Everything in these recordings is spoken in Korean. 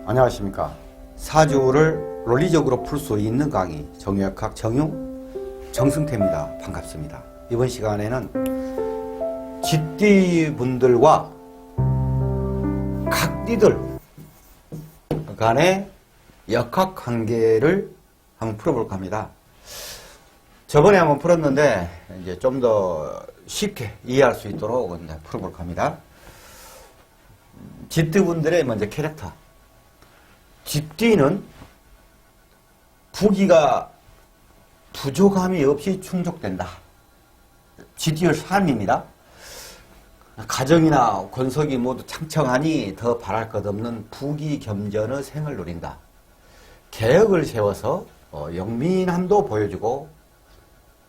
안녕하십니까. 사주를 논리적으로 풀 수 있는 강의 정유역학 정용 정승태입니다. 반갑습니다. 이번 시간에는 쥐띠분들과 각띠들 간의 역학 관계를 한번 풀어볼까 합니다. 저번에 한번 풀었는데 이제 좀 더 쉽게 이해할 수 있도록 이제 풀어볼까 합니다. 쥐띠분들의 먼저 캐릭터. 쥐띠는 부기가 부족함이 없이 충족된다. 쥐띠의 삶입니다. 가정이나 권속이 모두 창청하니 더 바랄 것 없는 부귀겸전의 생을 누린다. 계획을 세워서 영민함도 보여주고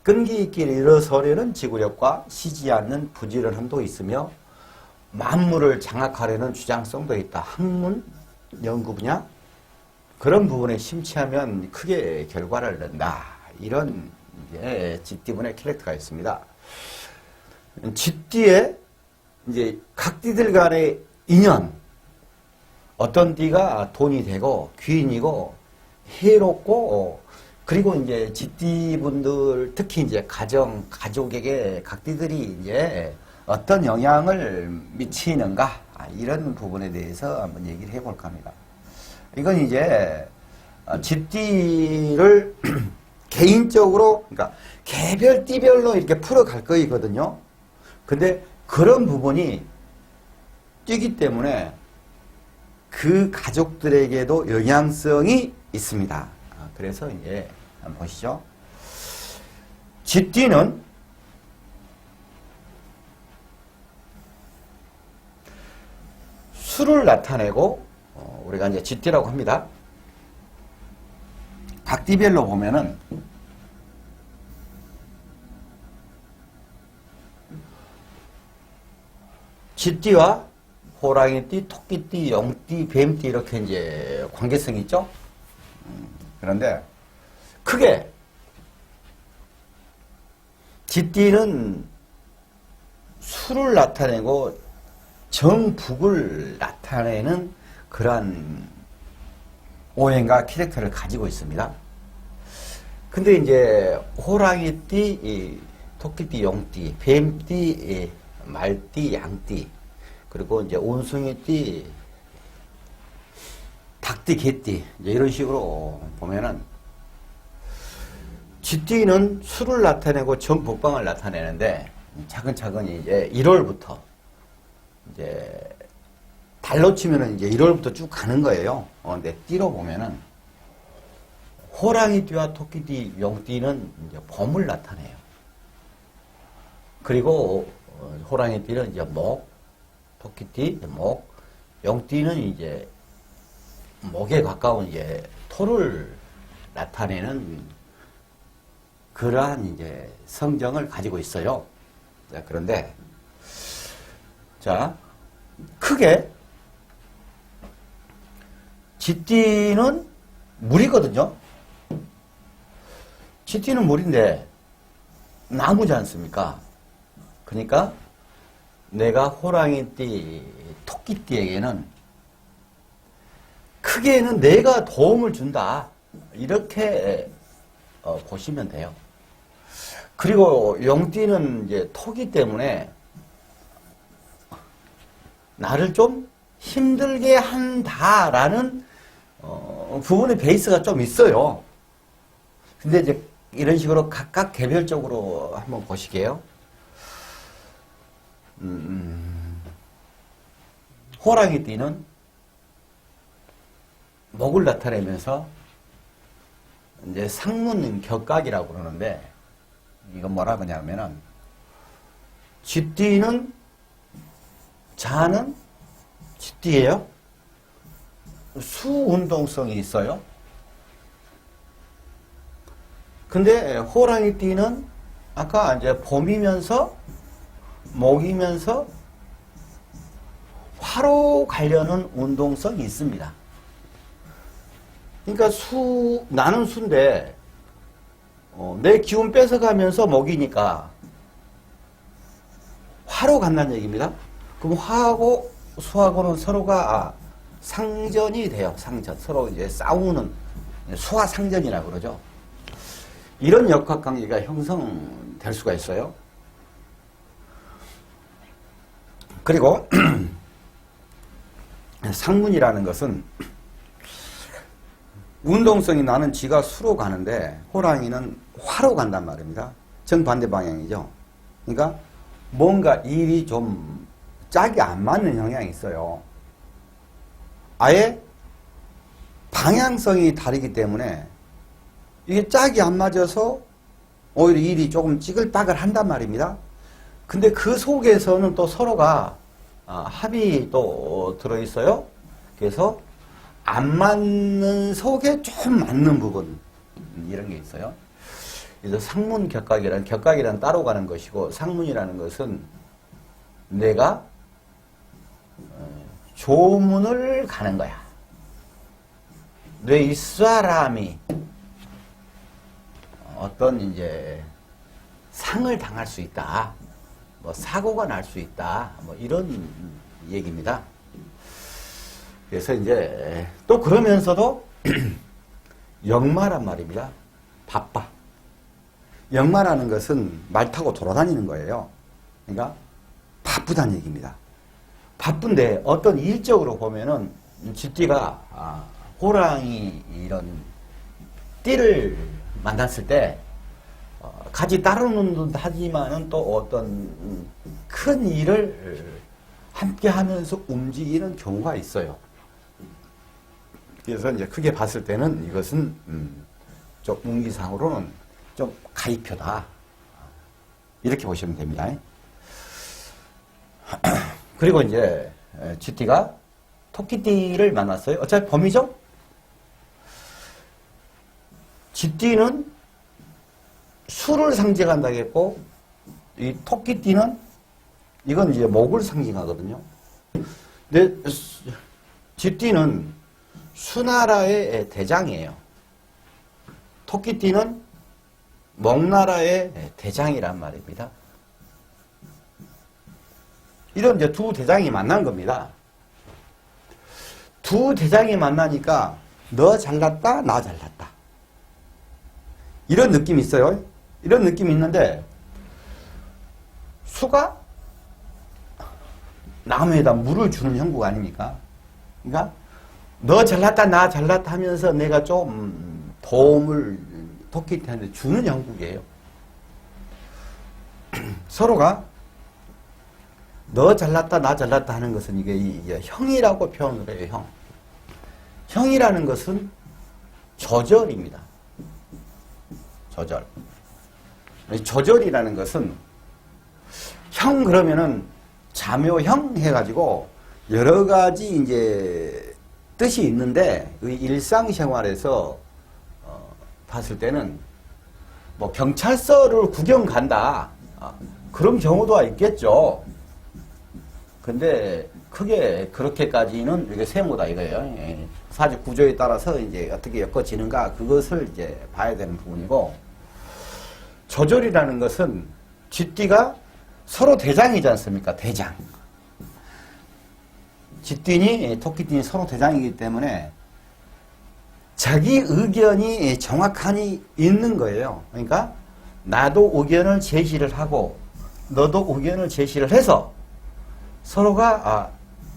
끈기 있게 일어서려는 지구력과 쉬지 않는 부지런함도 있으며 만물을 장악하려는 주장성도 있다. 학문, 연구 분야 그런 부분에 심취하면 크게 결과를 낸다. 이런 이제 쥐띠분의 캐릭터가 있습니다. 쥐띠의 이제 각띠들 간의 인연, 어떤 띠가 돈이 되고 귀인이고 해롭고 그리고 이제 쥐띠분들 특히 이제 가족에게 각띠들이 이제 어떤 영향을 미치는가 이런 부분에 대해서 한번 얘기를 해볼까 합니다. 이건 이제 쥐띠를 개인적으로 그러니까 개별 띠별로 이렇게 풀어갈 거거든요. 근데 그런 부분이 뛰기 때문에 그 가족들에게도 영향성이 있습니다. 그래서 이제 한번 보시죠. 쥐띠는 수를 나타내고 우리가 이제 쥐띠라고 합니다. 각띠별로 보면은 쥐띠와 호랑이띠, 토끼띠, 용띠, 뱀띠 이렇게 이제 관계성이 있죠. 그런데 크게 쥐띠는 수를 나타내고 정북을 나타내는 그러한 오행과 캐릭터를 가지고 있습니다. 근데 이제 호랑이띠, 토끼띠, 용띠, 뱀띠, 말띠, 양띠, 그리고 이제 온숭이띠, 닭띠, 개띠 이제 이런 식으로 보면은 쥐띠는 수를 나타내고 정북방을 나타내는데 차근차근 이제 1월부터 이제 달로 치면은 이제 1월부터 쭉 가는 거예요. 근데 띠로 보면은 호랑이띠와 토끼띠, 용띠는 이제 봄을 나타내요. 그리고 호랑이띠는 이제 목, 토끼띠, 목, 용띠는 이제 목에 가까운 이제 토를 나타내는 그러한 이제 성정을 가지고 있어요. 자, 그런데 자, 크게 쥐띠는 물이거든요. 쥐띠는 물인데 나무지 않습니까? 그러니까 내가 호랑이띠, 토끼띠에게는 크게는 내가 도움을 준다. 이렇게 보시면 돼요. 그리고 용띠는 이제 토기 때문에 나를 좀 힘들게 한다라는 부분의 베이스가 좀 있어요. 근데 이제 이런 식으로 각각 개별적으로 한번 보시게요. 호랑이띠는 목을 나타내면서 이제 상문 격각이라고 그러는데 이건 뭐라 그러냐면은 쥐띠는 자는 쥐띠예요. 수운동성이 있어요. 근데 호랑이띠는 아까 이제 봄이면서 목이면서 화로 가려는 운동성이 있습니다. 그러니까 나는 수인데 내 기운 뺏어가면서 목이니까 화로 간다는 얘기입니다. 그럼 화하고 수하고는 서로가 상전이 돼요. 상전. 서로 이제 싸우는 수화상전이라고 그러죠. 이런 역학관계가 형성될 수가 있어요. 그리고 상문이라는 것은 운동성이 나는 지가 수로 가는데 호랑이는 화로 간단 말입니다. 정반대 방향이죠. 그러니까 뭔가 일이 좀 짝이 안 맞는 경향이 있어요. 아예 방향성이 다르기 때문에 이게 짝이 안 맞아서 오히려 일이 조금 찌글빠글 한단 말입니다. 근데 그 속에서는 또 서로가 합이 또 들어있어요. 그래서 안 맞는 속에 좀 맞는 부분 이런 게 있어요. 그래서 상문 격각이란 따로 가는 것이고 상문이라는 것은 내가 조문을 가는 거야. 내 이 사람이 어떤 이제 상을 당할 수 있다. 뭐 사고가 날 수 있다. 뭐 이런 얘기입니다. 그래서 이제 또 그러면서도 역마란 말입니다. 바빠. 역마라는 것은 말 타고 돌아다니는 거예요. 그러니까 바쁘다는 얘기입니다. 바쁜데 어떤 일적으로 보면은 쥐띠가 호랑이 이런 띠를 만났을 때 같이 따르는 듯 하지만은 또 어떤 큰 일을 함께 하면서 움직이는 경우가 있어요. 그래서 이제 크게 봤을 때는 이것은 좀 운기상으로는 좀 가입표다. 이렇게 보시면 됩니다. 그리고 이제 쥐띠가 토끼띠를 만났어요. 어차피 범이죠? 쥐띠는 수를 상징한다고 했고, 이 토끼띠는 이건 이제 목을 상징하거든요. 근데 쥐띠는 수나라의 대장이에요. 토끼띠는 목나라의 대장이란 말입니다. 이런 이제 두 대장이 만난 겁니다. 두 대장이 만나니까 너 잘났다, 나 잘났다. 이런 느낌이 있어요. 이런 느낌이 있는데 수가 나무에다 물을 주는 형국 아닙니까? 그러니까 너 잘났다, 나 잘났다 하면서 내가 좀 도움을 토끼한테 주는 형국이에요. 서로가 너 잘났다, 나 잘났다 하는 것은 이게 형이라고 표현을 해요. 형. 형이라는 것은 조절입니다. 조절. 조절이라는 것은 형 그러면은 자묘형 해가지고 여러 가지 이제 뜻이 있는데 일상생활에서 봤을 때는 뭐 경찰서를 구경 간다. 그런 경우도 있겠죠. 근데 크게 그렇게까지는 이게 세모다 이거예요. 사주 구조에 따라서 이제 어떻게 엮어지는가 그것을 이제 봐야 되는 부분이고, 조절이라는 것은 쥐띠가 서로 대장이지 않습니까? 대장. 쥐띠니 토끼띠니 서로 대장이기 때문에 자기 의견이 정확하니 있는 거예요. 그러니까 나도 의견을 제시를 하고 너도 의견을 제시를 해서 서로가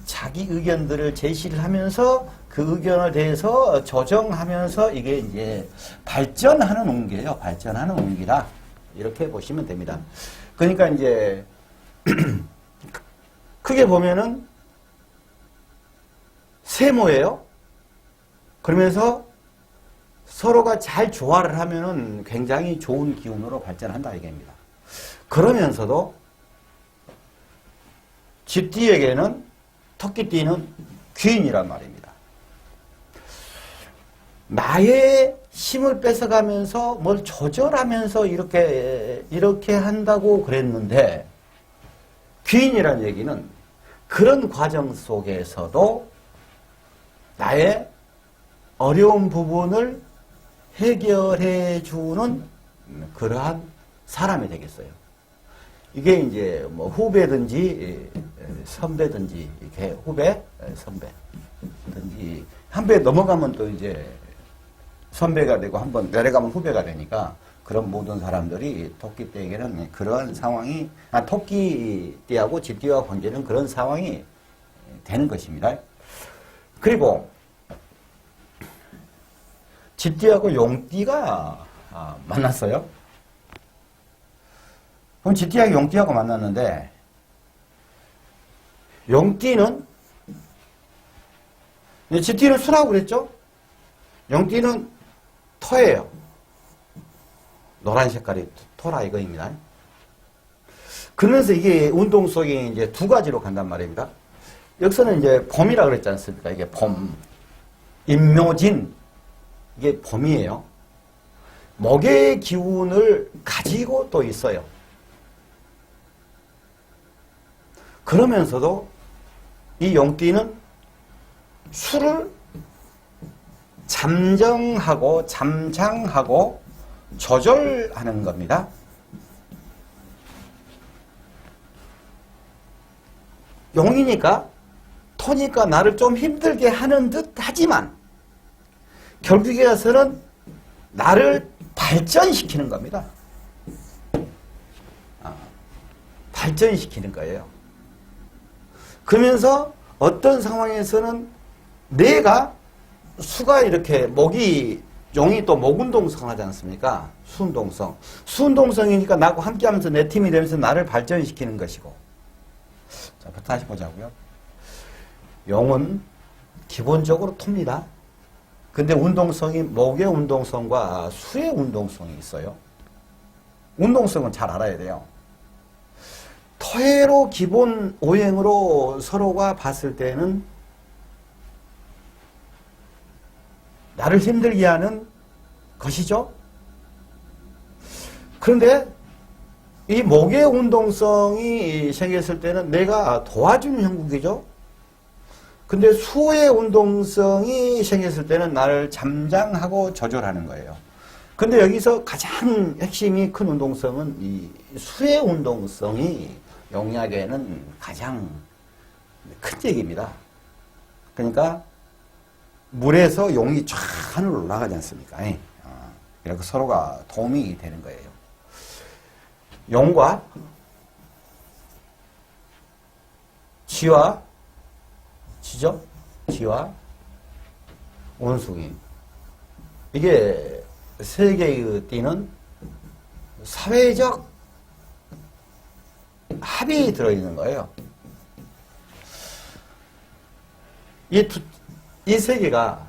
자기 의견들을 제시를 하면서 그 의견에 대해서 조정하면서 이게 이제 발전하는 운기예요. 발전하는 운기라 이렇게 보시면 됩니다. 그러니까 이제 크게 보면은 세모예요. 그러면서 서로가 잘 조화를 하면은 굉장히 좋은 기운으로 발전한다 이게입니다. 그러면서도 쥐띠에게는 토끼띠는 귀인이란 말입니다. 나의 힘을 뺏어가면서 뭘 조절하면서 이렇게 한다고 그랬는데, 귀인이란 얘기는 그런 과정 속에서도 나의 어려운 부분을 해결해 주는 그러한 사람이 되겠어요. 이게 이제 뭐 후배든지 선배든지 이렇게 후배, 선배든지 한 배 넘어가면 또 이제 선배가 되고 한번 내려가면 후배가 되니까 그런 모든 사람들이 토끼띠에게는 그러한 상황이, 토끼띠하고 쥐띠와 관계는 그런 상황이 되는 것입니다. 그리고 쥐띠하고 용띠가 만났어요. 그럼 쥐띠하고 용띠하고 만났는데, 용띠는, 쥐띠는 수라고 그랬죠? 용띠는 터예요. 노란 색깔이 토라 이거입니다. 그러면서 이게 운동성이 이제 두 가지로 간단 말입니다. 여기서는 이제 봄이라 그랬지 않습니까? 이게 봄. 임묘진. 이게 봄이에요. 목의 기운을 가지고 또 있어요. 그러면서도 이 용띠는 수를 잠정하고 잠장하고 조절하는 겁니다. 용이니까 토니까 나를 좀 힘들게 하는 듯 하지만 결국에 가서는 나를 발전시키는 겁니다. 발전시키는 거예요. 그러면서 어떤 상황에서는 내가 수가 이렇게 용이 또 목운동성 하지 않습니까? 수운동성. 수운동성이니까 나하고 함께 하면서 내 팀이 되면서 나를 발전시키는 것이고. 자, 다시 보자고요. 용은 기본적으로 토입니다. 근데 운동성이 목의 운동성과 수의 운동성이 있어요. 운동성은 잘 알아야 돼요. 토해로 기본 오행으로 서로가 봤을 때는 나를 힘들게 하는 것이죠. 그런데 이 목의 운동성이 생겼을 때는 내가 도와주는 형국이죠. 근데 수의 운동성이 생겼을 때는 나를 잠장하고 조절하는 거예요. 근데 여기서 가장 핵심이 큰 운동성은 이 수의 운동성이 용약에는 가장 큰 얘기입니다. 그러니까 물에서 용이 쫙 하늘로 올라가지 않습니까? 이렇게 서로가 도움이 되는 거예요. 용과 쥐와 쥐죠? 쥐와 원숭이. 이게 세 개의 띠는 사회적 합이 들어있는 거예요. 이 세 개가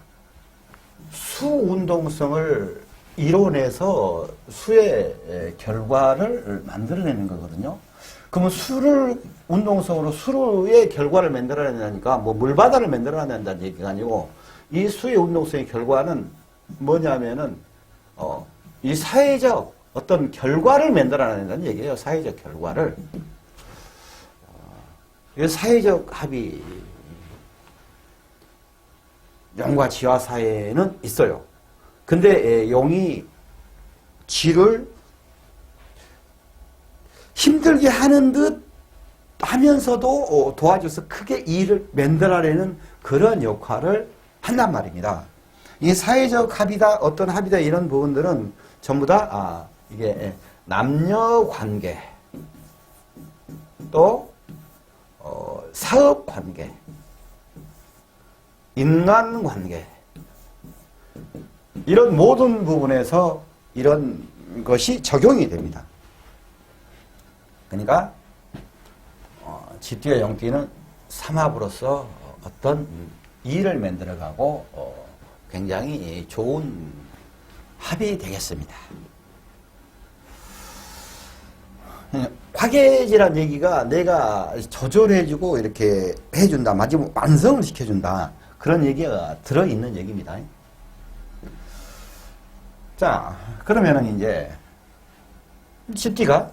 수운동성을 이뤄내서 수의 결과를 만들어내는 거거든요. 그러면 수를 운동성으로 수의 결과를 만들어낸다니까 뭐 물바다를 만들어낸다는 얘기가 아니고 이 수의 운동성의 결과는 뭐냐면은 이 사회적 어떤 결과를 만들어낸다는 얘기예요. 사회적 결과를. 이 사회적 합이 용과 쥐와 사이에는 있어요. 근데 용이 쥐를 힘들게 하는 듯 하면서도 도와줘서 크게 일을 만들어내는 그런 역할을 한단 말입니다. 이 사회적 합이다, 어떤 합이다 이런 부분들은 전부 다 이게 남녀 관계 또 사업 관계 인간 관계 이런 모든 부분에서 이런 것이 적용이 됩니다. 그러니까 쥐띠와 용띠는 삼합으로서 어떤 일을 만들어가고 굉장히 좋은 합이 되겠습니다. 화개지란 얘기가 내가 조절해주고 이렇게 해준다, 마지막 완성을 시켜준다 그런 얘기가 들어있는 얘기입니다. 자, 그러면은 이제 쥐띠가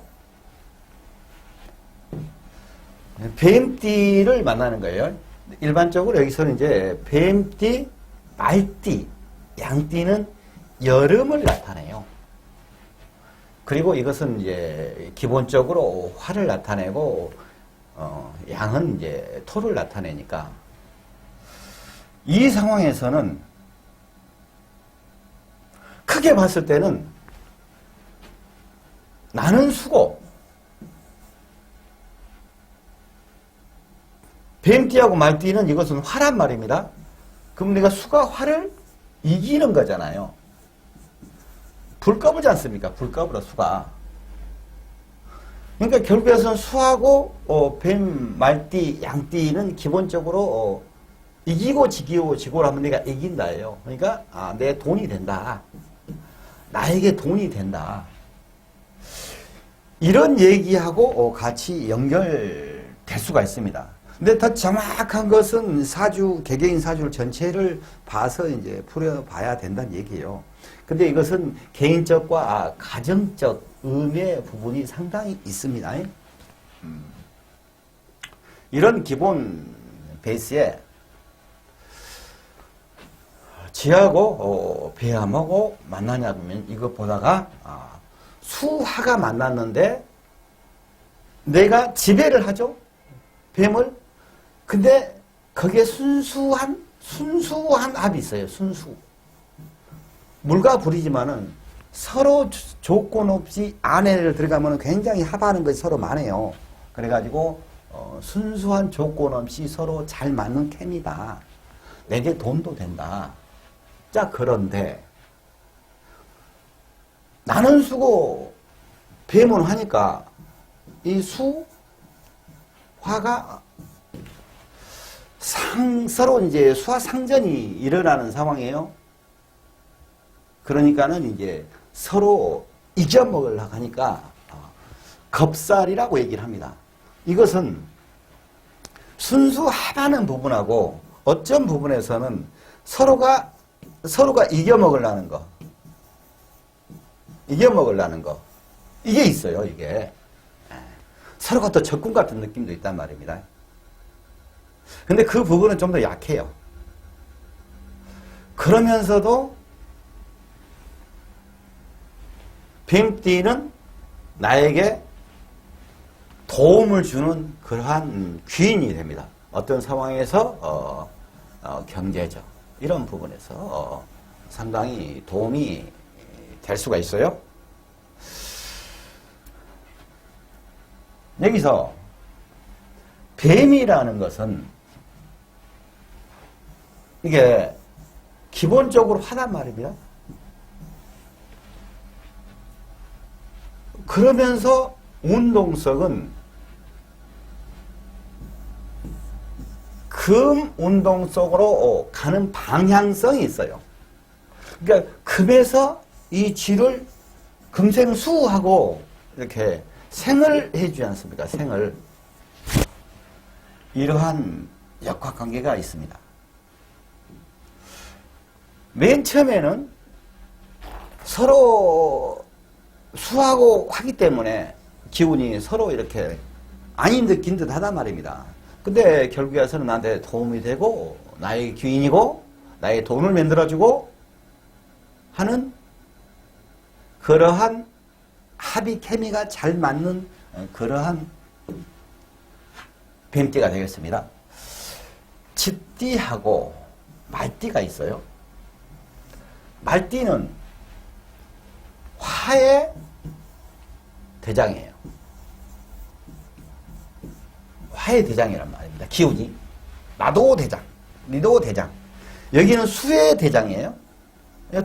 뱀띠를 만나는 거예요. 일반적으로 여기서는 이제 뱀띠, 말띠, 양띠는 여름을 나타내요. 그리고 이것은 이제 기본적으로 화를 나타내고 양은 이제 토를 나타내니까 이 상황에서는 크게 봤을 때는 나는 수고, 뱀띠하고 말띠는 이것은 화란 말입니다. 그럼 내가 수가 화를 이기는 거잖아요. 불 꺼보지 않습니까? 불 꺼보라 수가. 그러니까 결국에서는 수하고 뱀, 말띠, 양띠는 기본적으로 이기고 지고를 하면 내가 이긴다예요. 그러니까 내 돈이 된다. 나에게 돈이 된다. 이런 얘기하고 같이 연결될 수가 있습니다. 근데 더 정확한 것은 사주, 개개인 사주 전체를 봐서 이제 풀어봐야 된다는 얘기예요. 근데 이것은 개인적과 가정적 의미의 부분이 상당히 있습니다. 이런 기본 베이스에 지하고 배암하고 만나냐 보면 이거 보다가 수화가 만났는데 내가 지배를 하죠. 뱀을. 근데 거기에 순수한 합이 있어요. 순수. 물과 불이지만은 서로 조건 없이 안에를 들어가면 굉장히 합하는 것이 서로 많아요. 그래가지고 순수한 조건 없이 서로 잘 맞는 케미다. 내게 돈도 된다. 자, 그런데 나는 수고 뱀은 하니까 이 수화가 서로 이제 수화 상전이 일어나는 상황이에요. 그러니까는 이제 서로 이겨먹으려고 하니까 겁살이라고 얘기를 합니다. 이것은 순수하다는 부분하고 어떤 부분에서는 서로가 이겨먹으려는 거. 이겨먹으려는 거. 이게 있어요, 이게. 서로가 또 적군 같은 느낌도 있단 말입니다. 근데 그 부분은 좀 더 약해요. 그러면서도 뱀띠는 나에게 도움을 주는 그러한 귀인이 됩니다. 어떤 상황에서 경제적 이런 부분에서 상당히 도움이 될 수가 있어요. 여기서 뱀이라는 것은 이게 기본적으로 화단 말입니다. 그러면서 운동성은 금 운동 속으로 가는 방향성이 있어요. 그러니까 금에서 이 쥐를 금생수하고 이렇게 생을 해주지 않습니까? 생을. 이러한 역학관계가 있습니다. 맨 처음에는 서로 수하고 하기 때문에 기운이 서로 이렇게 아닌 듯 긴 듯 하단 말입니다. 근데 결국에서는 나한테 도움이 되고 나의 귀인이고 나의 돈을 만들어주고 하는 그러한 합의 케미가 잘 맞는 그러한 뱀띠가 되겠습니다. 쥐띠하고 말띠가 있어요. 말띠는 화의 대장이에요. 화의 대장이란 말입니다. 기운이. 나도 대장, 니도 대장. 여기는 수의 대장이에요.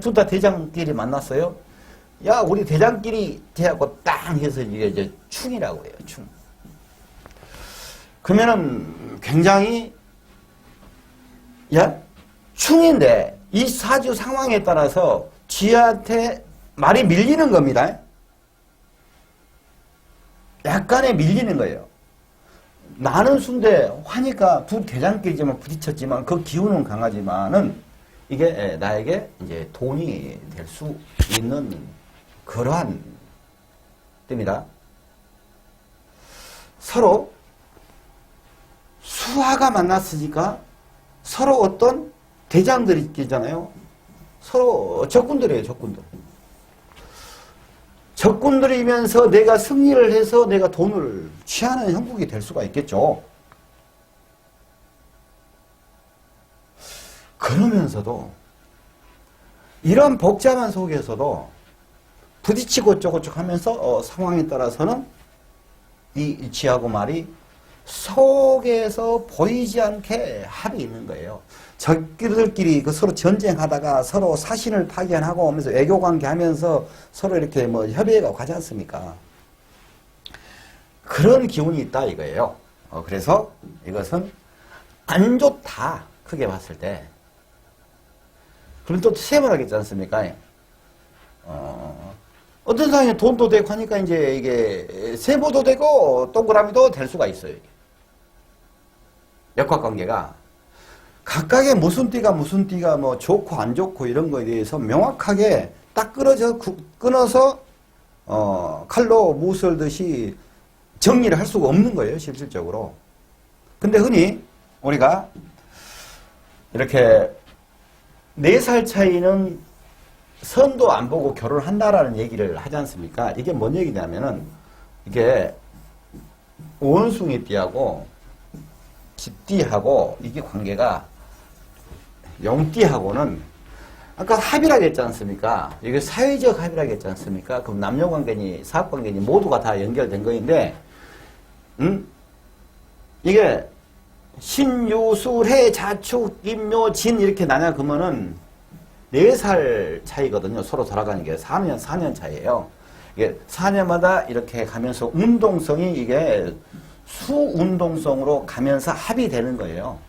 둘 다 대장끼리 만났어요. 야, 우리 대장끼리 대하고 땅 해서 이게 충이라고 해요. 충. 그러면은 굉장히 충인데 이 사주 상황에 따라서 쥐한테 말이 밀리는 겁니다. 약간의 밀리는 거예요. 나는 순대 화니까 두 대장끼리지만 부딪혔지만 그 기운은 강하지만은 이게 나에게 이제 돈이 될 수 있는 그러한 때입니다. 서로 수화가 만났으니까 서로 어떤 대장들이 있잖아요. 서로 적군들이에요, 적군들. 적군들이면서 내가 승리를 해서 내가 돈을 취하는 형국이 될 수가 있겠죠. 그러면서도 이런 복잡한 속에서도 부딪히고 어쩌고저쩌고 하면서 상황에 따라서는 이 지하고 말이 속에서 보이지 않게 합이 있는 거예요. 적들끼리 서로 전쟁하다가 서로 사신을 파견하고 오면서 외교관계 하면서 서로 이렇게 뭐 협의가 가지 않습니까? 그런 기운이 있다 이거예요. 그래서 이것은 안 좋다. 크게 봤을 때. 그럼 또 세분하겠지 않습니까? 어떤 상황에 돈도 되고 하니까 이제 이게 세모도 되고 동그라미도 될 수가 있어요. 역학관계가 각각의 무슨 띠가 뭐 좋고 안 좋고 이런 거에 대해서 명확하게 딱 끊어서 칼로 무썰듯이 정리를 할 수가 없는 거예요, 실질적으로. 근데 흔히 우리가 이렇게 4살 차이는 선도 안 보고 결혼한다라는 얘기를 하지 않습니까? 이게 뭔 얘기냐면은 이게 원숭이 띠하고 쥐띠하고 이게 관계가 용띠하고는 아까 합이라고 했지 않습니까? 이게 사회적 합이라고 했지 않습니까? 그럼 남녀관계니 사업관계니 모두가 다 연결된 거인데 이게 신유술해 자축 임묘진 이렇게 나냐 그러면은 4살 차이거든요. 서로 돌아가는 게 4년 차이에요. 이게 4년마다 이렇게 가면서 운동성이 이게 수운동성으로 가면서 합이 되는 거예요.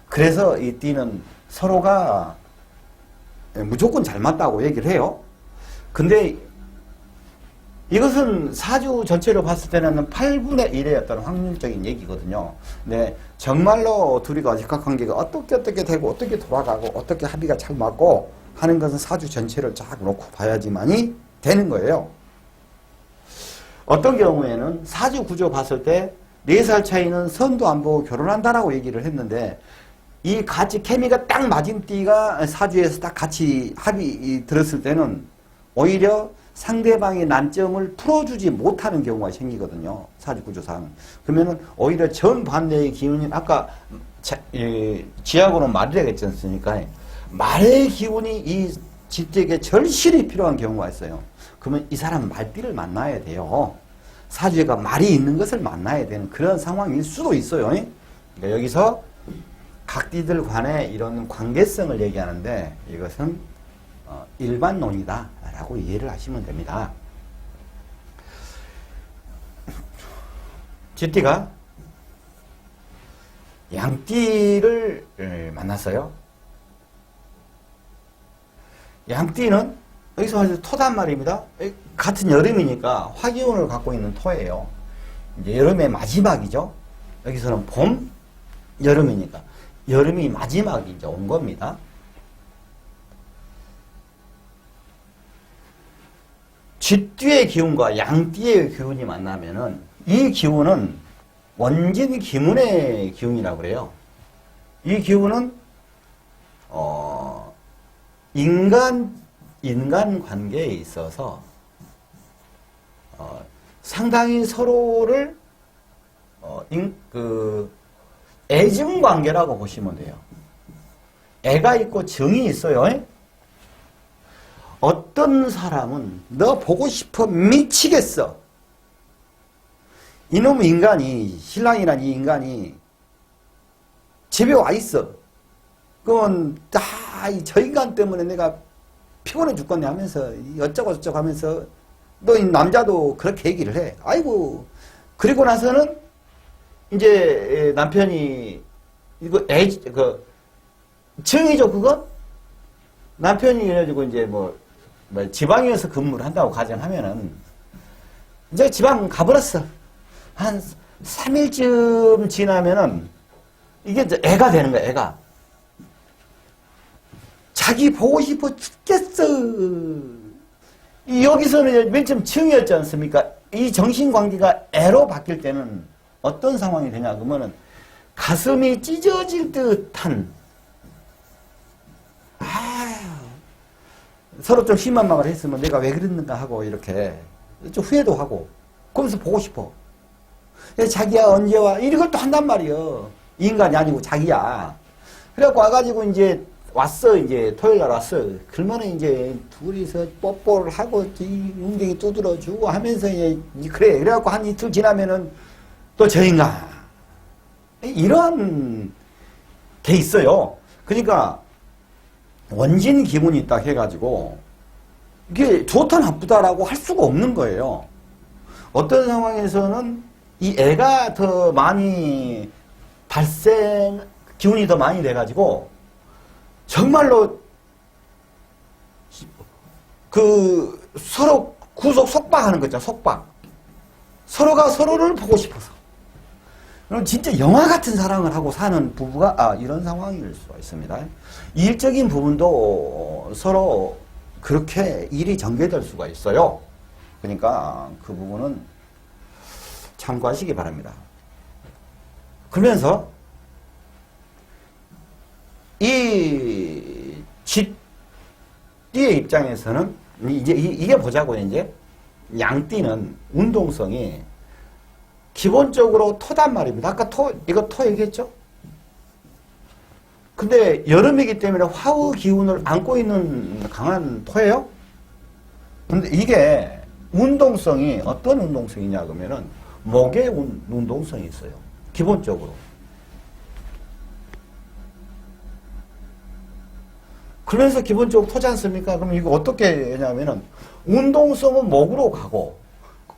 그래서 이 띠는 서로가 무조건 잘 맞다고 얘기를 해요. 근데 이것은 사주 전체로 봤을 때는 8분의 1의 어떤 확률적인 얘기거든요. 근데 정말로 둘이가 직각관계가 어떻게 되고 어떻게 돌아가고 어떻게 합의가 잘 맞고 하는 것은 사주 전체를 쫙 놓고 봐야지만이 되는 거예요. 어떤 경우에는 사주 구조 봤을 때 4살 차이는 선도 안 보고 결혼한다라고 얘기를 했는데 이 같이 케미가 딱 맞은 띠가 사주에서 딱 같이 합이 들었을 때는 오히려 상대방의 난점을 풀어주지 못하는 경우가 생기거든요. 사주구조상. 그러면은 오히려 정반대의 기운이 아까 지하고는 말이라고 했지 않습니까? 말의 기운이 이 지택에 절실히 필요한 경우가 있어요. 그러면 이 사람 말띠를 만나야 돼요. 사주에가 말이 있는 것을 만나야 되는 그런 상황일 수도 있어요. 그러니까 여기서 각 띠들 간의 이런 관계성을 얘기하는데 이것은 일반론이다 라고 이해를 하시면 됩니다. 쥐띠가 양띠를 만났어요. 양띠는 여기서 말해서 토단 말입니다. 같은 여름이니까 화기운을 갖고 있는 토예요. 이제 여름의 마지막이죠. 여기서는 봄, 여름이니까 여름이 마지막이 이제 온 겁니다. 쥐띠의 기운과 양띠의 기운이 만나면은 이 기운은 원진 기문의 기운이라고 그래요. 이 기운은 인간 관계에 있어서 상당히 서로를 애증 관계라고 보시면 돼요. 애가 있고 정이 있어요. 어떤 사람은 너 보고 싶어 미치겠어. 이놈 인간이, 신랑이란 이 인간이 집에 와 있어. 그러면 저 인간 때문에 내가 피곤해 죽겠네 하면서 어쩌고 저쩌고 하면서 또 이 남자도 그렇게 얘기를 해. 아이고. 그리고 나서는 이제 남편이 이거 정이죠 그거? 남편이 이래가지고 이제 뭐 지방에서 근무를 한다고 가정하면은 이제 지방 가버렸어. 한 3일쯤 지나면은 이게 이제 애가 되는 거야, 애가. 자기 보고 싶어 죽겠어. 여기서는 맨 처음 정이었지 않습니까? 이 정신관계가 애로 바뀔 때는 어떤 상황이 되냐 그러면은 가슴이 찢어질 듯한 서로 좀 심한 말을 했으면 내가 왜 그랬는가 하고 이렇게 좀 후회도 하고 그러면서 보고 싶어. 자기야 언제 와? 이걸 또 한단 말이요. 인간이 아니고 자기야. 그래갖고 와가지고 이제 왔어. 이제 토요일 날 왔어. 그러면 이제 둘이서 뽀뽀를 하고 웅덩이 두드려주고 하면서 그래. 그래갖고 한 이틀 지나면은 또 저인가. 이런 게 있어요. 그러니까 원진 기분이 있다 해가지고 이게 좋다 나쁘다라고 할 수가 없는 거예요. 어떤 상황에서는 이 애가 더 많이 기운이 더 많이 돼가지고 정말로 서로 구속 속박하는 거죠. 속박. 서로가 서로를 보고 싶어서. 그럼 진짜 영화 같은 사랑을 하고 사는 부부가 이런 상황일 수가 있습니다. 일적인 부분도 서로 그렇게 일이 전개될 수가 있어요. 그러니까 그 부분은 참고하시기 바랍니다. 그러면서 이 쥐의 입장에서는 이제 이게 보자고요. 이제 양띠는 운동성이 기본적으로 토단 말입니다. 아까 이거 토 얘기했죠? 근데 여름이기 때문에 화의 기운을 안고 있는 강한 토예요? 근데 이게 운동성이 어떤 운동성이냐 그러면은 목의 운동성이 있어요. 기본적으로. 그러면서 기본적으로 토지 않습니까? 그럼 이거 어떻게 하냐면은 운동성은 목으로 가고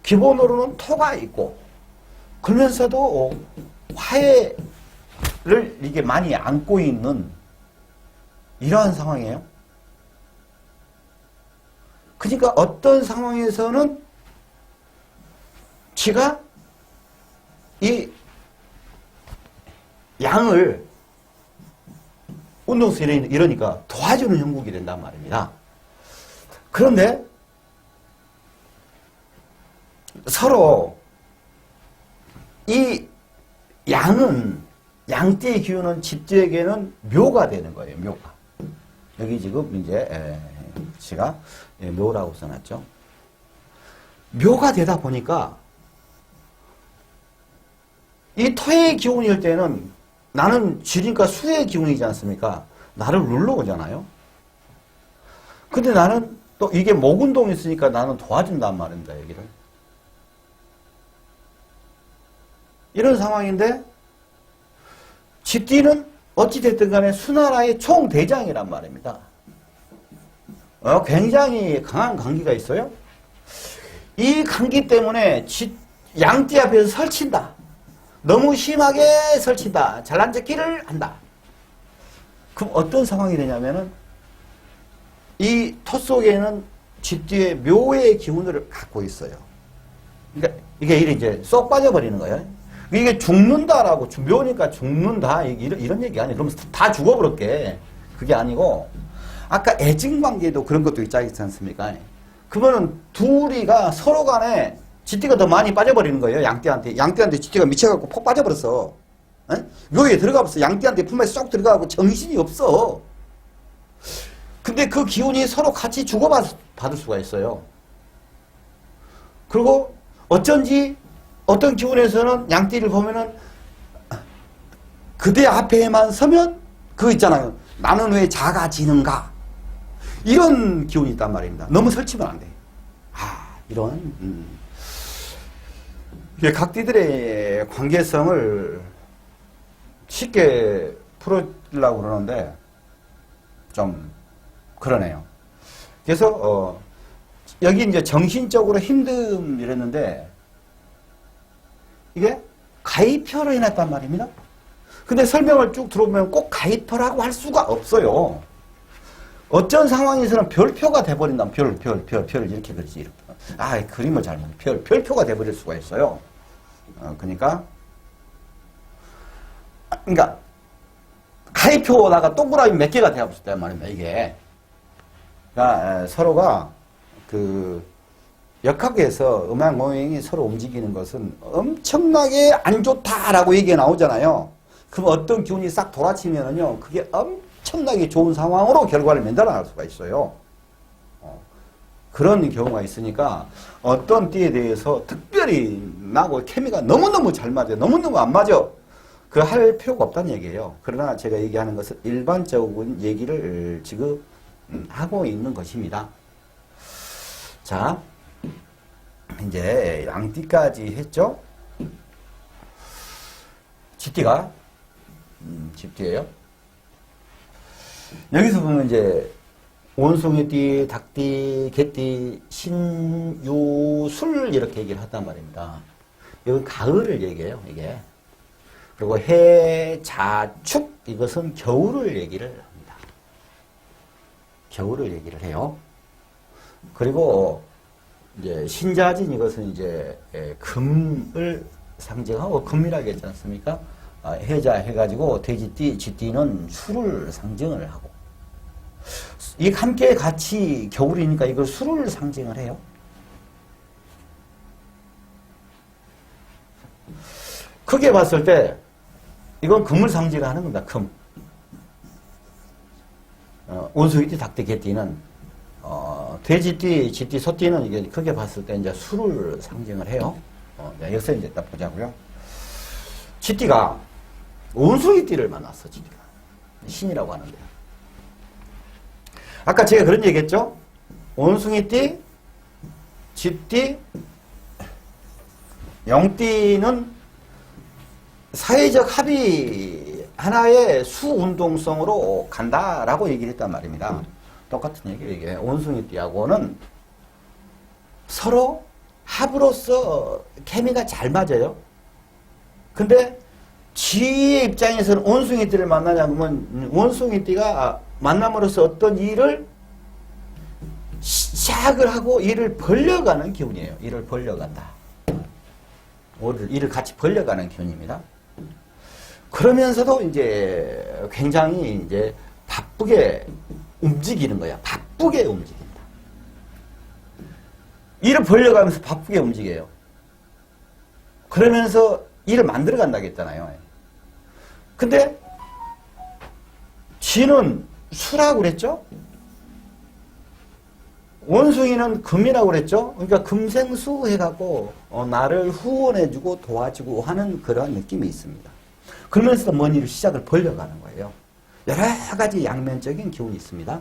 기본으로는 토가 있고 그러면서도 화해를 이게 많이 안고 있는 이러한 상황이에요. 그러니까 어떤 상황에서는 지가 이 양을 운동성이 이러니까 도와주는 형국이 된단 말입니다. 그런데 서로 이 양띠의 기운은 집주에게는 묘가 되는 거예요. 묘가. 여기 지금 이제 제가 묘라고 써놨죠. 묘가 되다 보니까 이 토의 기운일 때는 나는 쥐니까 수의 기운이지 않습니까? 나를 눌러오잖아요. 근데 나는 또 이게 목운동이 있으니까 나는 도와준단 말입니다. 여기를. 이런 상황인데 쥐띠는 어찌됐든 간에 수나라의 총대장이란 말입니다. 굉장히 강한 관계가 있어요. 이 관계 때문에 양띠 앞에서 설친다. 너무 심하게 설친다. 잘난 척기를 한다. 그럼 어떤 상황이 되냐면은 이 토 속에는 쥐띠의 묘의 기운을 갖고 있어요. 그러니까 이게 이제 쏙 빠져버리는 거예요. 이게 죽는다라고, 묘니까 죽는다. 이런 얘기 아니에요. 그러면 다 죽어버렸게. 그게 아니고, 아까 애증관계도 그런 것도 있지 않습니까? 그러면은 둘이가 서로 간에 쥐띠가 더 많이 빠져버리는 거예요. 양띠한테 쥐띠가 미쳐갖고 폭 빠져버렸어. 묘에 들어가버렸어. 양띠한테 품에 쏙 들어가고 정신이 없어. 근데 그 기운이 서로 같이 주고받을 수가 있어요. 그리고 어쩐지 어떤 기운에서는 양띠를 보면은 그대 앞에만 서면 그거 있잖아요. 나는 왜 작아지는가? 이런 기운이 있단 말입니다. 너무 설치면 안 돼. 이런 각띠들의 관계성을 쉽게 풀어주려고 그러는데 좀 그러네요. 그래서 여기 이제 정신적으로 힘듦 이랬는데 이게 가입표로 인했단 말입니다. 근데 설명을 쭉 들어보면 꼭 가입표라고 할 수가 없어요. 어쩐 상황에서는 별표가 돼버린다. 별을 이렇게 그리지. 이렇게. 그림을 잘못. 별표가 돼버릴 수가 있어요. 그러니까 가입표다가 동그라미 몇 개가 되어버렸단 말입니다. 이게. 그러니까 서로가 역학에서 음악 모형이 서로 움직이는 것은 엄청나게 안 좋다라고 얘기가 나오잖아요. 그럼 어떤 기운이 싹 돌아치면은요, 그게 엄청나게 좋은 상황으로 결과를 만들어 나갈 수가 있어요. 그런 경우가 있으니까 어떤 띠에 대해서 특별히 나하고 케미가 너무너무 잘 맞아요. 너무너무 안 맞아. 그 할 필요가 없다는 얘기예요. 그러나 제가 얘기하는 것은 일반적인 얘기를 지금 하고 있는 것입니다. 자, 이제 양띠까지 했죠? 쥐띠가 쥐띠예요. 여기서 보면 이제 원숭이띠, 닭띠, 개띠, 신유술 이렇게 얘기를 한단 말입니다. 여기 가을을 얘기해요, 이게. 그리고 해, 자, 축 이것은 겨울을 얘기를 합니다. 겨울을 얘기를 해요. 그리고 이제 신자진 이것은 이제 금을 상징하고 금이라고 했지 않습니까? 해자 해가지고 돼지띠, 쥐띠는 술을 상징을 하고 이 함께 같이 겨울이니까 이걸 술을 상징을 해요. 크게 봤을 때 이건 금을 상징하는 겁니다. 금. 원숭이띠, 닭띠, 개띠는 돼지띠, 쥐띠, 소띠는 이게 크게 봤을 때 이제 술을 상징을 해요. 여기서 이제 딱 보자고요. 쥐띠가 원숭이띠를 만났어. 쥐띠가 신이라고 하는데. 아까 제가 그런 얘기했죠. 원숭이띠, 쥐띠, 영띠는 사회적 합의 하나의 수운동성으로 간다라고 얘기를 했단 말입니다. 똑같은 얘기예요. 이게 원숭이띠하고는 서로 합으로서 케미가 잘 맞아요. 근데 쥐의 입장에서는 원숭이띠를 만나냐 그러면 원숭이띠가 만남으로써 어떤 일을 시작을 하고 일을 벌려가는 기운이에요. 일을 벌려간다. 일을 같이 벌려가는 기운입니다. 그러면서도 이제 굉장히 이제 바쁘게 움직이는 거야. 바쁘게 움직인다. 일을 벌려가면서 바쁘게 움직여요. 그러면서 일을 만들어 간다고 했잖아요. 근데 쥐는 수라고 그랬죠? 원숭이는 금이라고 그랬죠? 그러니까 금생수 해갖고 나를 후원해주고 도와주고 하는 그런 느낌이 있습니다. 그러면서도 뭔 일을 시작을 벌려가는 거예요. 여러 가지 양면적인 기운이 있습니다.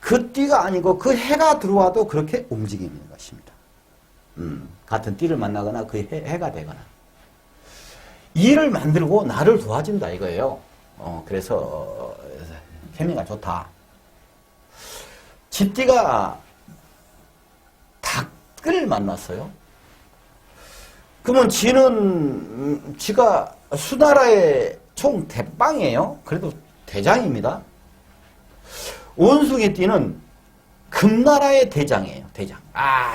그 띠가 아니고 그 해가 들어와도 그렇게 움직이는 것입니다. 같은 띠를 만나거나 그 해가 되거나 일을 만들고 나를 도와준다 이거예요. 그래서 케미가 좋다. 쥐띠가 닭을 만났어요. 그러면 쥐가 수나라의 총 대빵이에요. 그래도 대장입니다. 원숭이띠는 금나라의 대장이에요. 대장.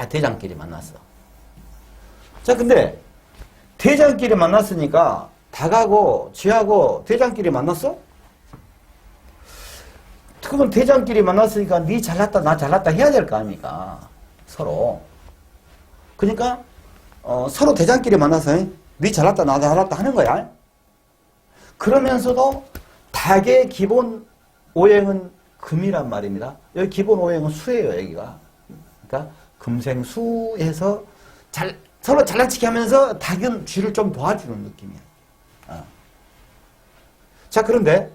대장끼리 만났어. 자, 근데 대장끼리 만났으니까 닭하고 쥐하고 대장끼리 만났어? 그러면 대장끼리 만났으니까 니 잘났다 나 잘났다 해야 될 거 아닙니까? 서로. 그러니까 서로 대장끼리 만나서 니 잘났다 나 잘났다 하는 거야. 그러면서도 닭의 기본 오행은 금이란 말입니다. 여기 기본 오행은 수예요. 여기가. 그러니까 금생수해서 서로 잘나치게 하면서 닭은 쥐를 좀 도와주는 느낌이야. 자, 그런데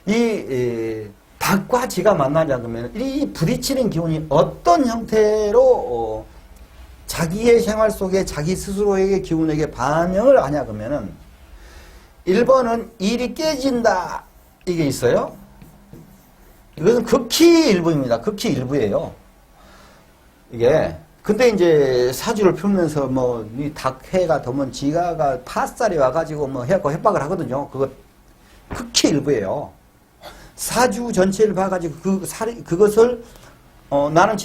이 닭과 쥐가 만나자 그러면 이 부딪히는 기운이 어떤 형태로 자기의 생활 속에 자기 스스로에게 기운에게 반영을 하냐 그러면은 1번은 일이 깨진다 이게 있어요. 이것은 극히 일부입니다. 극히 일부예요. 이게 근데 이제 사주를 펴면서 뭐 이 닭해가 더면 지가가 파살이 와가지고 뭐 해갖고 협박을 하거든요. 그거 극히 일부예요. 사주 전체를 봐가지고 그것을 나는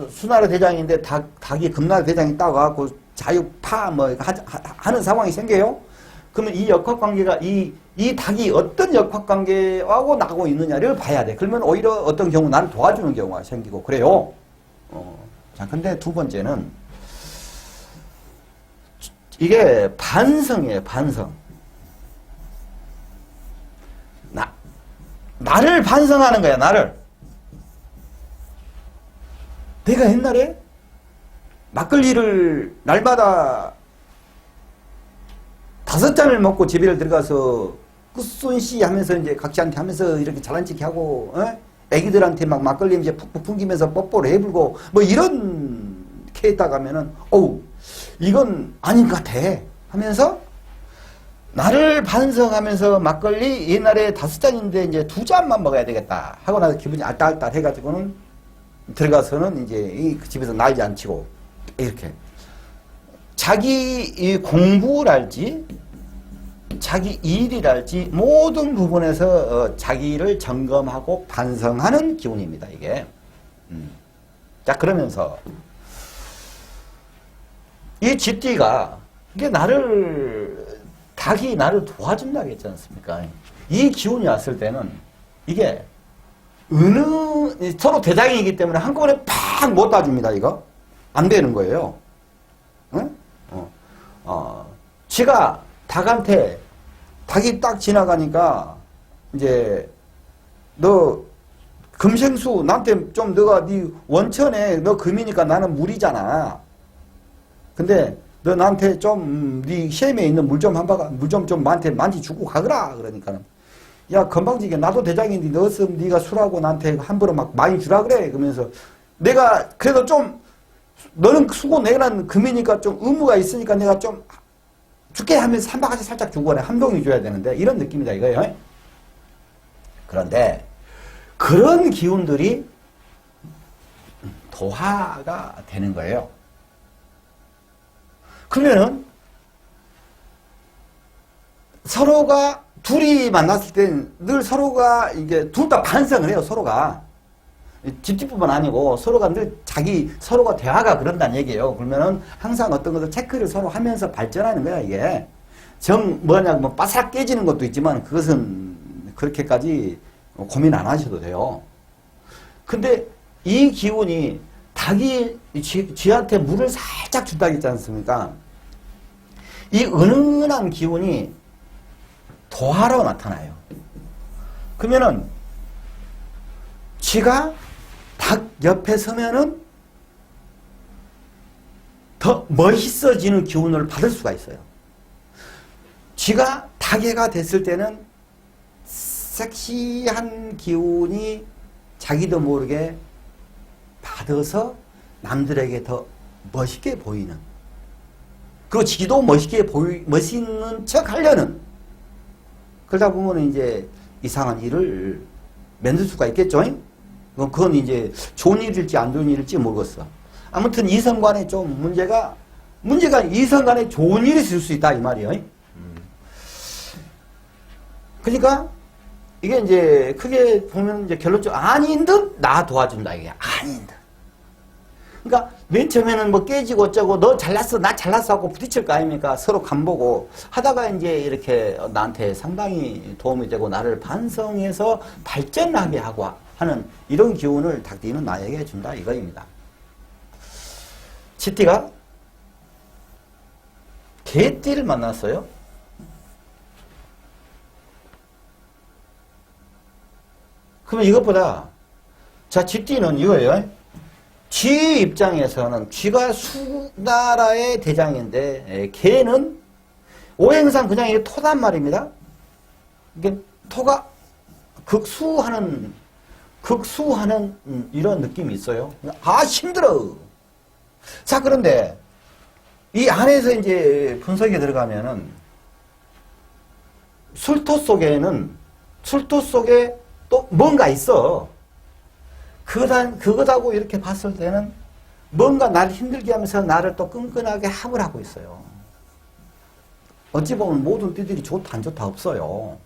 수나라 대장인데 닭이 금나라 대장이 따가지고 자유파 뭐 하는 상황이 생겨요. 그러면 이 역학관계가 이 닭이 어떤 역학관계하고 나가고 있느냐를 봐야 돼. 그러면 오히려 어떤 경우 나를 도와주는 경우가 생기고 그래요. 자, 근데 두 번째는 이게 반성이에요. 반성. 나를 반성하는 거야. 나를. 내가 옛날에 막걸리를 날마다 5잔을 먹고 집에 들어가서 끝손씨 하면서 이제 각자한테 하면서 이렇게 잘난 척 하고, 어? 애기들한테 막 막걸리 이제 푹푹 풍기면서 뽀뽀를 해불고, 뭐 이렇게 했다가 하면은, 어우, 이건 아닌 것 같아. 하면서, 나를 반성하면서 막걸리 옛날에 5잔인데 이제 2잔만 먹어야 되겠다. 하고 나서 기분이 알딸딸 해가지고는 들어가서는 이제 이 집에서 난리 안 치고, 이렇게. 자기 이 공부랄지, 자기 일이랄지 모든 부분에서 자기를 점검하고 반성하는 기운입니다. 이게. 자, 그러면서 이 쥐띠가 이게 닭이 나를 도와준다고 했지 않습니까? 이 기운이 왔을 때는 이게 서로 대장이기 때문에 한꺼번에 팍 못 따줍니다. 이거 안 되는 거예요. 응? 쥐가 닭이 딱 지나가니까 이제 너 금생수 나한테 좀 너가 네 원천에 너 금이니까 나는 물이잖아. 근데 너 나한테 좀 네 시험에 있는 물 좀 나한테 만지주고 가거라. 그러니까는 야 건방지게 나도 대장인데 너였으면 네가 술하고 나한테 함부로 막 많이 주라 그래. 그러면서 내가 그래도 좀 너는 수고 내는 금이니까 좀 의무가 있으니까 내가 좀 줄게 하면서 한 바가지 살짝 주고 그래. 한 병이 줘야 되는데 이런 느낌이다 이거예요. 그런데 그런 기운들이 도화가 되는 거예요. 그러면은 서로가 둘이 만났을 때는 늘 서로가 이게 둘 다 반성을 해요. 서로가 집집뿐만 아니고 서로가 늘 서로가 대화가 그런다는 얘기예요. 그러면은 항상 어떤 것을 체크를 서로 하면서 발전하는 거야 이게. 뭐 바삭 깨지는 것도 있지만 그것은 그렇게까지 고민 안 하셔도 돼요. 근데 이 기운이 닭이 쥐한테 물을 살짝 준다고 했지 않습니까? 이 은은한 기운이 도화로 나타나요. 그러면은 쥐가 닭 옆에 서면은 더 멋있어지는 기운을 받을 수가 있어요. 쥐가 닭애가 됐을 때는 섹시한 기운이 자기도 모르게 받아서 남들에게 더 멋있게 보이는, 그리고 지도 멋있는 척 하려는, 그러다 보면 이제 이상한 일을 만들 수가 있겠죠? 그건 이제 좋은 일일지 안 좋은 일일지 모르겠어. 아무튼 이성 간에 좀 문제가 이성 간에 좋은 일이 있을 수 있다 이 말이에요. 그러니까 이게 이제 크게 보면 이제 결론적으로 아닌 듯 나 도와준다 이게 아닌 듯. 그러니까 맨 처음에는 뭐 깨지고 어쩌고 너 잘났어 나 잘났어 하고 부딪힐 거 아닙니까? 서로 간보고 하다가 이제 이렇게 나한테 상당히 도움이 되고 나를 반성해서 발전하게 하고 하는 이런 기운을 닭띠는 나에게 준다 이거입니다. 쥐띠가 개띠를 만났어요. 그러면 이것보다 자 쥐띠는 이거예요. 쥐 입장에서는 쥐가 수나라의 대장인데 개는 오행상 그냥 이게 토단 말입니다. 이게 토가 극수하는 이런 느낌이 있어요. 아 힘들어. 자 그런데 이 안에서 이제 분석에 들어가면은 술토 속에 또 뭔가 있어. 그거다고 이렇게 봤을 때는 뭔가 나를 힘들게 하면서 나를 또 끈끈하게 합을 하고 있어요. 어찌 보면 모든 띠들이 좋다 안 좋다 없어요.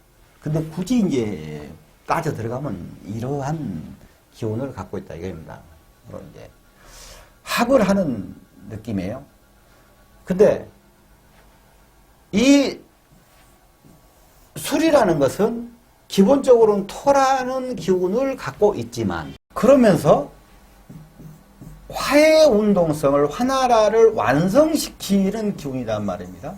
근데 굳이 이제 따져 들어가면 이러한 기운을 갖고 있다 이겁니다. 이제 합을 하는 느낌이에요. 근데 이 술이라는 것은 기본적으로는 토라는 기운을 갖고 있지만 그러면서 화의 운동성을 화나라를 완성시키는 기운이란 말입니다.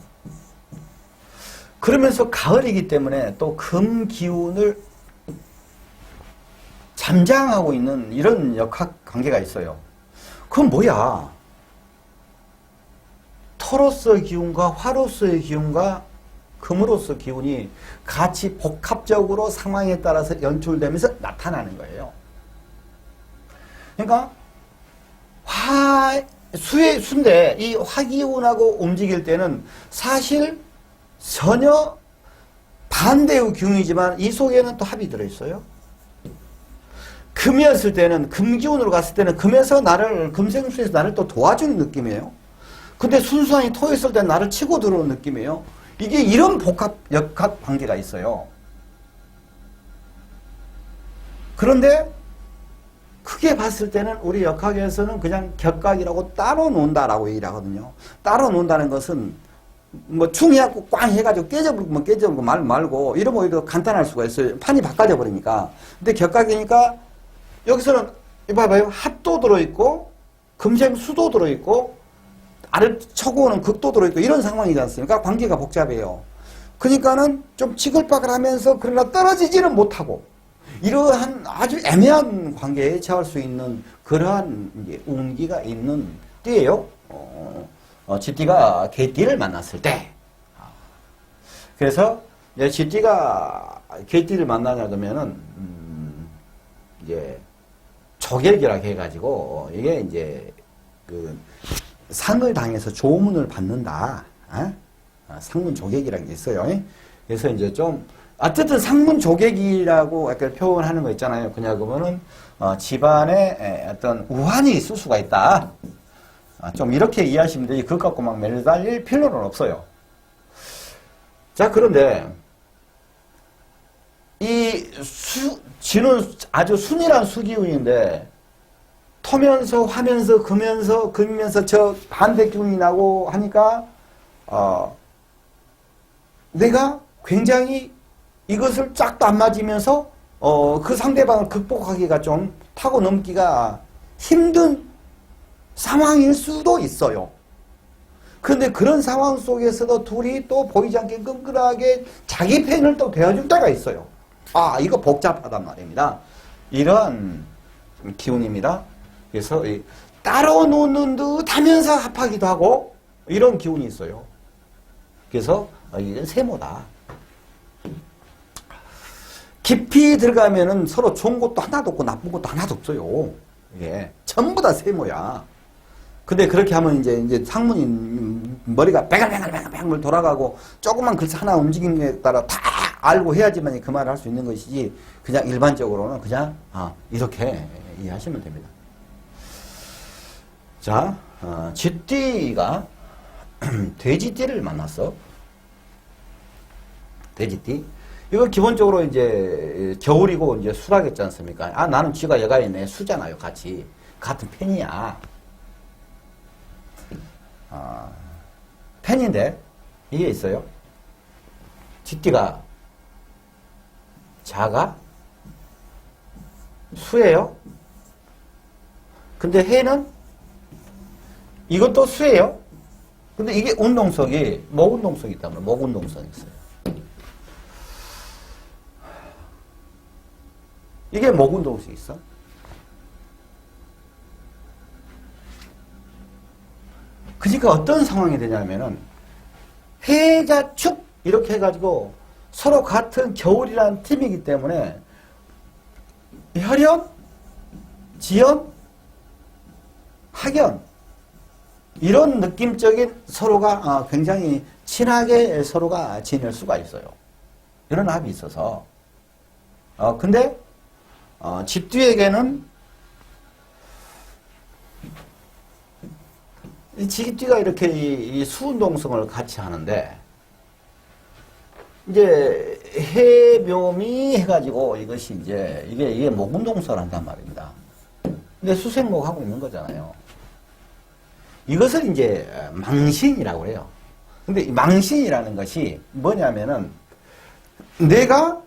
그러면서 가을이기 때문에 또 금 기운을 잠장하고 있는 이런 역학 관계가 있어요. 그건 뭐야? 토로서 기운과 화로서의 기운과 금으로서 기운이 같이 복합적으로 상황에 따라서 연출되면서 나타나는 거예요. 그러니까 수인데 이 화기운하고 움직일 때는 사실 전혀 반대의 기운이지만 이 속에는 또 합이 들어있어요. 금이었을 때는, 금기운으로 갔을 때는 금에서 금생수에서 나를 또 도와주는 느낌이에요. 근데 순수한이 토했을 때는 나를 치고 들어오는 느낌이에요. 이게 이런 복합, 역학 관계가 있어요. 그런데 크게 봤을 때는 우리 역학에서는 그냥 격각이라고 따로 논다라고 얘기를 하거든요. 따로 논다는 것은 뭐 충해갖고 꽝 해가지고 깨져버리고 깨져버리고 말고 이러면 오히려 간단할 수가 있어요. 판이 바꿔져 버리니까. 근데 격각이니까 여기서는 봐봐요. 합도 들어있고 금생수도 들어있고 아래 쳐고 오는 극도 들어있고 이런 상황이지 않습니까? 관계가 복잡해요. 그러니까는 좀 치글빠글하면서 그러나 떨어지지는 못하고 이러한 아주 애매한 관계에 처할 수 있는 그러한 이제 운기가 있는 띠예요. 쥐띠가 개띠를 만났을 때. 그래서 쥐띠가 개띠를 만나냐 그러면은 이제 조객이라고 해가지고 이게 이제 그 상을 당해서 조문을 받는다. 상문 조객이라는 게 있어요. 그래서 이제 좀 어쨌든 상문 조객이라고 아까 표현하는 거 있잖아요. 그냥 그러면은 집안에 어떤 우환이 있을 수가 있다. 좀 이렇게 이해하시면 되지. 그것 갖고 막 매달릴 필요는 없어요. 자, 그런데 이 쥐는 아주 순이란 수기운인데 토면서 화면서 금면서 금면서 저 반대 기운이 나고 하니까 내가 굉장히 이것을 짝도 안 맞으면서 그 상대방을 극복하기가 좀 타고 넘기가 힘든 상황일 수도 있어요. 그런데 그런 상황 속에서도 둘이 또 보이지 않게 끈끈하게 자기 편을 또 되어줄 때가 있어요. 이거 복잡하단 말입니다. 이러한 기운입니다. 그래서 따로 노는 듯 하면서 합하기도 하고 이런 기운이 있어요. 그래서 이건 세모다. 깊이 들어가면은 서로 좋은 것도 하나도 없고 나쁜 것도 하나도 없어요. 예, 전부 다 세모야. 근데 그렇게 하면 이제 상문이 머리가 뱅글뱅글 돌아가고 조그만 글씨 하나 움직임에 따라 다 알고 해야지만 그 말을 할 수 있는 것이지 그냥 일반적으로는 그냥 이렇게 이해하시면 됩니다. 자, 쥐띠가 돼지띠를 만났어. 돼지띠. 이건 기본적으로 이제 겨울이고 이제 수라겠지 않습니까? 나는 쥐가 얘가 있네. 수잖아요. 같이. 같은 편이야. 펜인데 이게 있어요. 쥐띠가 자가 수예요. 근데 해는 이것도 수예요. 근데 이게 운동성이 목운동성이 있다면 목운동성이 있어요. 이게 목운동성이 있어. 그러니까 어떤 상황이 되냐면은 해자 축 이렇게 해가지고 서로 같은 겨울이라는 팀이기 때문에 혈연, 지연, 학연 이런 느낌적인 서로가 굉장히 친하게 서로가 지낼 수가 있어요. 이런 합이 있어서 근데 집뒤에게는 이 집뒤가 이렇게 이 수운동성을 같이 하는데 이제 해묘미 해가지고 이것이 이제 이게 목운동성을 한단 말입니다. 근데 수생목 하고 있는 거잖아요. 이것을 이제 망신이라고 해요. 근데 이 망신이라는 것이 뭐냐면은 내가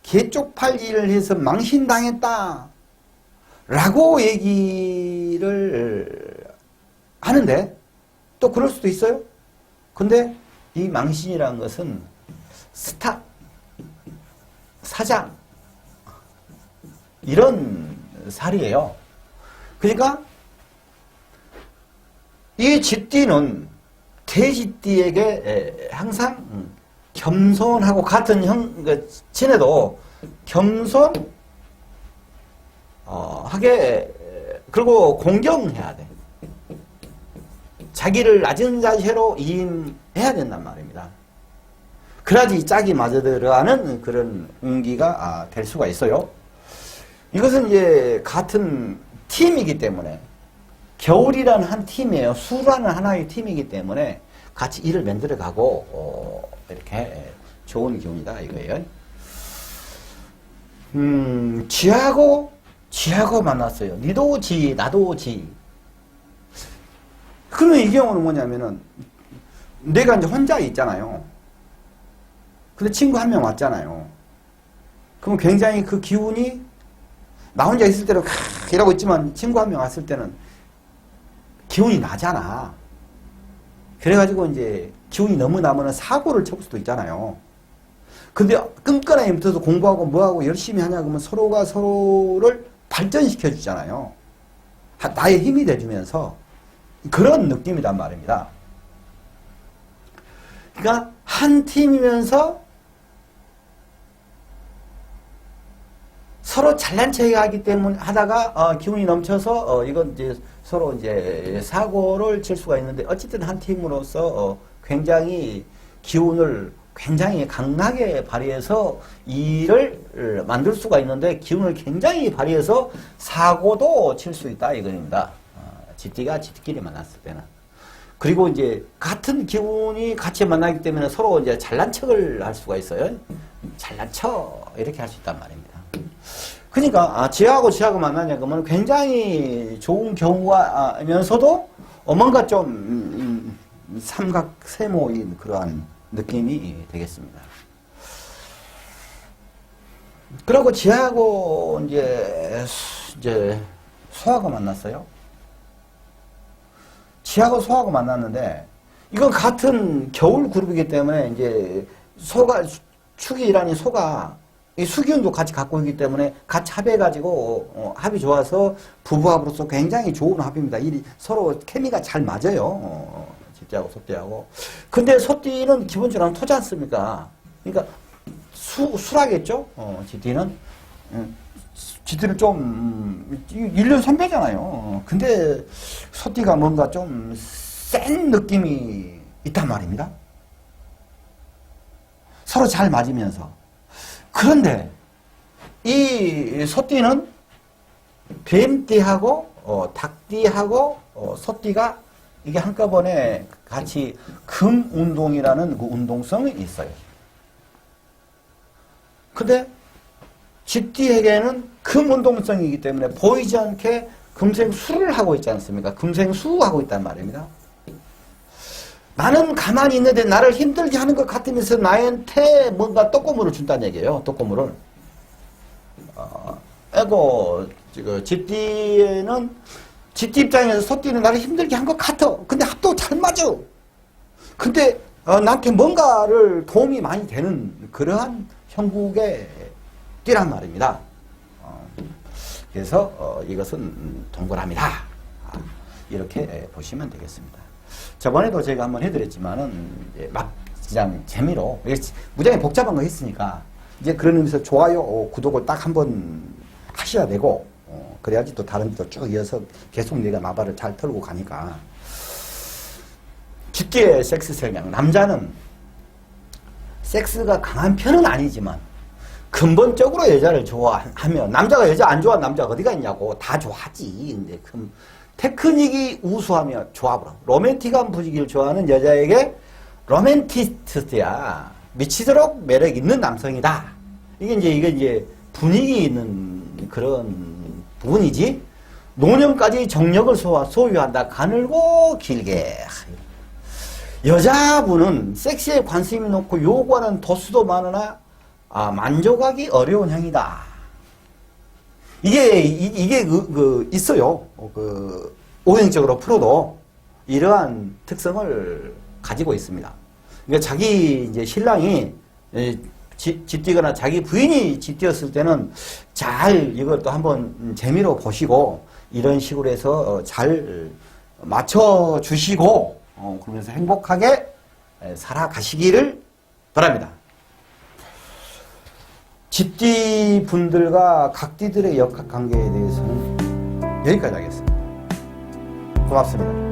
개쪽팔기를 해서 망신당했다 라고 얘기를 하는데 또 그럴 수도 있어요. 근데 이 망신이라는 것은 스타, 사장 이런 살이에요. 그러니까 이 쥐띠는 대쥐띠에게 항상 겸손하고 같은 친해도 겸손하게 그리고 공경해야 돼. 자기를 낮은 자세로 임해야 된단 말입니다. 그래야지 짝이 맞아 들어가는 그런 운기가 될 수가 있어요. 이것은 이제 같은 팀이기 때문에 겨울이라는 한 팀이에요. 수라는 하나의 팀이기 때문에 같이 일을 만들어가고 이렇게 좋은 기운이다 이거예요. 지하고 만났어요. 니도 지, 나도 지. 그러면 이 경우는 뭐냐면은 내가 이제 혼자 있잖아요. 근데 친구 한 명 왔잖아요. 그럼 굉장히 그 기운이 나 혼자 있을 때는 이러고 있지만 친구 한 명 왔을 때는 기운이 나잖아. 그래가지고 이제 기운이 너무 나면은 사고를 칠 수도 있잖아요. 근데 끈끈하게 붙어서 공부하고 뭐하고 열심히 하냐 그러면 서로가 서로를 발전시켜 주잖아요. 나의 힘이 돼주면서 그런 느낌이란 말입니다. 그러니까 한 팀이면서 서로 잘난 척 하기 때문에 하다가 기운이 넘쳐서 이건 이제 서로 이제 사고를 칠 수가 있는데 어쨌든 한 팀으로서 굉장히 기운을 굉장히 강하게 발휘해서 일을 만들 수가 있는데 기운을 굉장히 발휘해서 사고도 칠 수 있다 이겁니다. 쥐띠가 쥐띠끼리 만났을 때는. 그리고 이제 같은 기운이 같이 만나기 때문에 서로 이제 잘난 척을 할 수가 있어요. 잘난 척 이렇게 할 수 있단 말입니다. 그러니까 지하고 만나냐 그러면 굉장히 좋은 경우면서도 뭔가 좀 삼각 세모인 그러한 느낌이 되겠습니다. 그리고 지하고 이제 소하고 만났어요. 지하고 소하고 만났는데 이건 같은 겨울 그룹이기 때문에 이제 소가 축이라는 소가 이 수기운도 같이 갖고 있기 때문에 같이 합해가지고 합이 좋아서 부부합으로서 굉장히 좋은 합입니다. 이 서로 케미가 잘 맞아요. 쥐띠하고 소띠하고. 근데 소띠는 기본적으로 토지 않습니까? 그러니까 수라겠죠? 쥐띠는. 쥐띠는 좀 1년 선배잖아요. 근데 소띠가 뭔가 좀 센 느낌이 있단 말입니다. 서로 잘 맞으면서. 그런데 이 소띠는 뱀띠하고 닭띠하고 소띠가 이게 한꺼번에 같이 금운동이라는 그 운동성이 있어요. 근데 쥐띠에게는 금운동성이기 때문에 보이지 않게 금생수를 하고 있지 않습니까? 금생수하고 있단 말입니다. 나는 가만히 있는데 나를 힘들게 하는 것 같으면서 나한테 뭔가 떡고물을 준다는 얘기예요. 떡고물을. 쥐띠는 쥐띠 입장에서 소띠는 나를 힘들게 한 것 같아. 근데 합도 잘 맞아. 근데 나한테 뭔가를 도움이 많이 되는 그러한 형국의 띠란 말입니다. 그래서 이것은 동그라미다. 이렇게 보시면 되겠습니다. 저번에도 제가 한번 해드렸지만은 막 그냥 재미로 무지하게 복잡한 거 했으니까 이제 그런 의미에서 좋아요, 구독을 딱 한번 하셔야 되고 그래야지 또 다른 데도 쭉 이어서 계속 내가 마발을 잘 털고 가니까. 쥐띠의 섹스 성향. 남자는 섹스가 강한 편은 아니지만 근본적으로 여자를 좋아하면 남자가 여자 안 좋아하는 남자가 어디가 있냐고. 다 좋아하지. 근데 테크닉이 우수하며 좋아버려. 로맨틱한 분위기를 좋아하는 여자에게 로맨티스트야. 미치도록 매력 있는 남성이다. 이게 이제 분위기 있는 그런 부분이지. 노년까지 정력을 소유한다. 가늘고 길게. 여자분은 섹스에 관심이 높고 요구하는 도수도 많으나 만족하기 어려운 형이다. 이게 있어요. 오행적으로 풀어도 이러한 특성을 가지고 있습니다. 그러니까 자기 이제 신랑이 쥐띠거나 자기 부인이 쥐띠였을 때는 잘 이걸 또 한번 재미로 보시고 이런 식으로 해서 잘 맞춰주시고 그러면서 행복하게 살아가시기를 바랍니다. 집띠 분들과 각띠들의 역학관계에 대해서는 여기까지 하겠습니다. 고맙습니다.